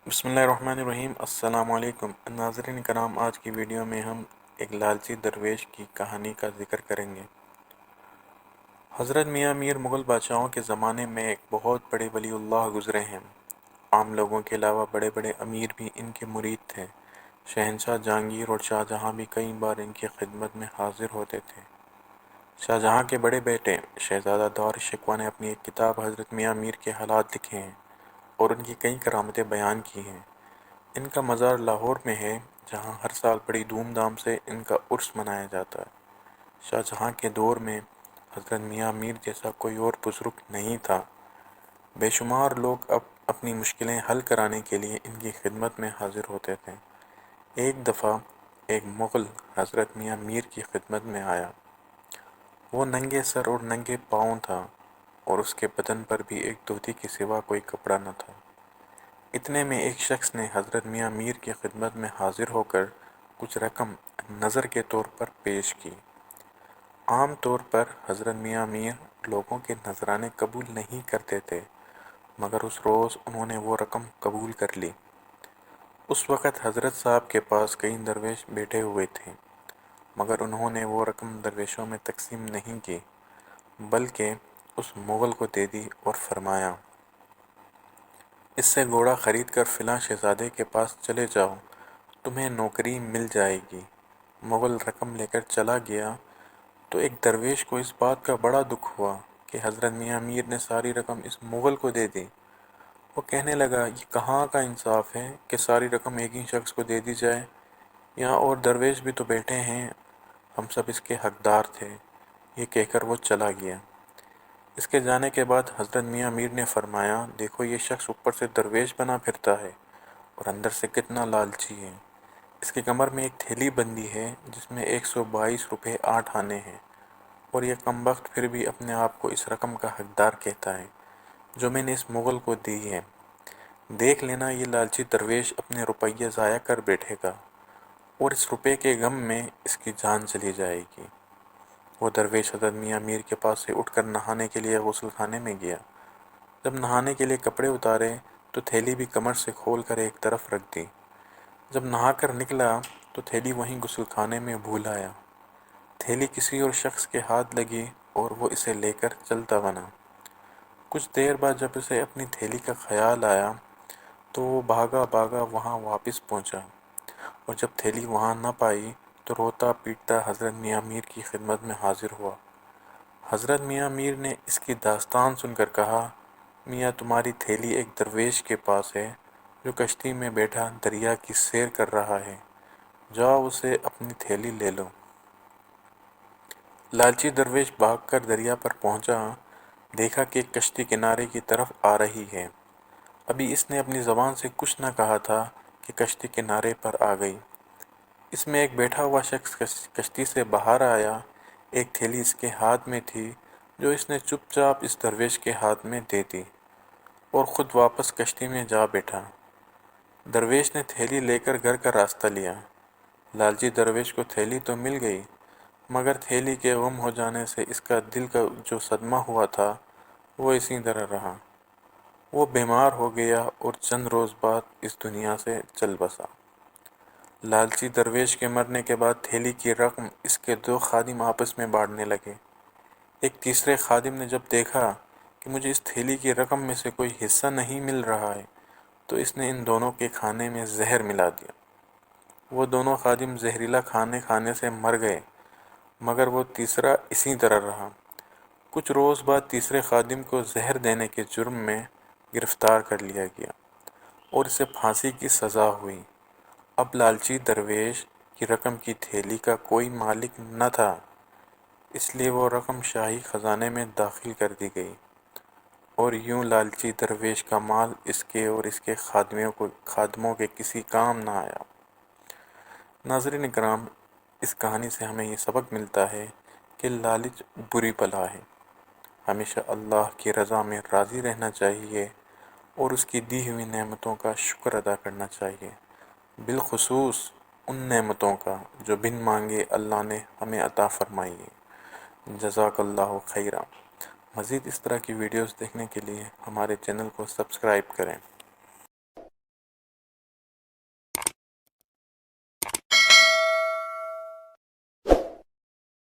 बिस्मिल्लाहिर्रहमानिर्रहीम। अस्सलाम वालेकुम नाज़रीन कराम। आज की वीडियो में हम एक लालची दरवेश की कहानी का जिक्र करेंगे। हज़रत मियाँ मीर मुग़ल बादशाहों के ज़माने में एक बहुत बड़े वलीउल्लाह गुज़रे हैं। आम लोगों के अलावा बड़े बड़े अमीर भी इनके मुरीद थे। शहंशाह जहांगीर और शाहजहां भी कई बार इनकी खिदमत में हाजिर होते थे। शाहजहां के बड़े बेटे शहज़ादा दौर शिकवा ने अपनी एक किताब हज़रत मियाँ मीर के हालात लिखे हैं और उनकी कई करामतें बयान की हैं। इनका मज़ार लाहौर में है, जहां हर साल बड़ी धूमधाम से इनका उर्स मनाया जाता है। शाहजहां के दौर में हज़रत मियाँ मीर जैसा कोई और बुज़ुर्ग नहीं था। बेशुमार लोग अब अपनी मुश्किलें हल कराने के लिए इनकी खिदमत में हाजिर होते थे। एक दफ़ा एक मुग़ल हज़रत मियाँ मीर की खिदमत में आया। वो नंगे सर और नंगे पाँव था और उसके बदन पर भी एक धोती के सिवा कोई कपड़ा न था। इतने में एक शख्स ने हज़रत मियाँ मीर की खिदमत में हाजिर होकर कुछ रकम नज़र के तौर पर पेश की। आम तौर पर हज़रत मियाँ मीर लोगों के नजराने कबूल नहीं करते थे, मगर उस रोज़ उन्होंने वो रकम कबूल कर ली। उस वक़्त हज़रत साहब के पास कई दरवेश बैठे हुए थे, मगर उन्होंने वो रकम दरवेशों में तकसीम नहीं की, बल्कि उस मुग़ल को दे दी और फरमाया, इससे घोड़ा खरीद कर फ़िलाँ शहज़ादे के पास चले जाओ, तुम्हें नौकरी मिल जाएगी। मुग़ल रकम लेकर चला गया तो एक दरवेश को इस बात का बड़ा दुख हुआ कि हज़रत मियाँ मीर ने सारी रकम इस मुग़ल को दे दी। वो कहने लगा, ये कहाँ का इंसाफ है कि सारी रकम एक ही शख्स को दे दी जाए। यहाँ और दरवेश भी तो बैठे हैं, हम सब इसके हकदार थे। ये कहकर वो चला गया। इसके जाने के बाद हज़रत मियाँ मीर ने फरमाया, देखो ये शख्स ऊपर से दरवेश बना फिरता है और अंदर से कितना लालची है। इसकी कमर में एक थैली बंदी है जिसमें 122 रुपये 8 आने हैं, और यह कमबख्त फिर भी अपने आप को इस रकम का हकदार कहता है जो मैंने इस मुग़ल को दी है। देख लेना, ये लालची दरवेश अपने रुपये ज़ाया कर बैठेगा और इस रुपये के गम में इसकी जान चली जाएगी। वो दरवेश हज़रत मियाँ मीर के पास से उठकर नहाने के लिए गुस्ल खाने में गया। जब नहाने के लिए कपड़े उतारे तो थैली भी कमर से खोल कर एक तरफ रख दी। जब नहाकर निकला तो थैली वहीं गुस्लखाने में भूल आया। थैली किसी और शख्स के हाथ लगी और वो इसे लेकर चलता बना। कुछ देर बाद जब उसे अपनी थैली का ख्याल आया तो वो भागा भागा वहाँ वापस पहुँचा, और जब थैली वहाँ न पाई तो रोता पीटता हज़रत मियाँ मीर की खिदमत में हाजिर हुआ। हज़रत मियाँ मीर ने इसकी दास्तान सुनकर कहा, मियाँ तुम्हारी थैली एक दरवेश के पास है जो कश्ती में बैठा दरिया की सैर कर रहा है, जाओ उसे अपनी थैली ले लो। लालची दरवेश भागकर दरिया पर पहुंचा। देखा कि कश्ती किनारे की तरफ आ रही है। अभी इसने अपनी ज़बान से कुछ न कहा था कि कश्ती किनारे पर आ गई। इसमें एक बैठा हुआ शख्स कश्ती से बाहर आया। एक थैली इसके हाथ में थी जो इसने चुपचाप इस दरवेश के हाथ में दे दी और ख़ुद वापस कश्ती में जा बैठा। दरवेश ने थैली लेकर घर का रास्ता लिया। लालची दरवेश को थैली तो मिल गई, मगर थैली के गुम हो जाने से इसका दिल का जो सदमा हुआ था वो इसी तरह रहा। वो बीमार हो गया और चंद रोज़ बाद इस दुनिया से चल बसा। लालची दरवेश के मरने के बाद थैली की रकम इसके 2 खादिम आपस में बांटने लगे। एक तीसरे खादिम ने जब देखा कि मुझे इस थैली की रकम में से कोई हिस्सा नहीं मिल रहा है, तो इसने इन दोनों के खाने में जहर मिला दिया। वो दोनों खादिम जहरीला खाने से मर गए, मगर वो तीसरा इसी तरह रहा। कुछ रोज़ बाद तीसरे खादिम को जहर देने के जुर्म में गिरफ़्तार कर लिया गया और इसे फांसी की सज़ा हुई। अब लालची दरवेश की रकम की थैली का कोई मालिक न था, इसलिए वो रकम शाही ख़जाने में दाखिल कर दी गई, और यूं लालची दरवेश का माल इसके और इसके खादमों के किसी काम न आया। नाज़रीन इकराम, इस कहानी से हमें ये सबक मिलता है कि लालच बुरी बला है। हमेशा अल्लाह की रज़ा में राज़ी रहना चाहिए और उसकी दी हुई नेमतों का शुक्र अदा करना चाहिए, बिलखुसूस उन नेमतों का जो बिन मांगे अल्लाह ने हमें अता फ़रमाई है। जज़ाकल्लाहु खैरा। मज़ीद इस तरह की वीडियोस देखने के लिए हमारे चैनल को सब्सक्राइब करें।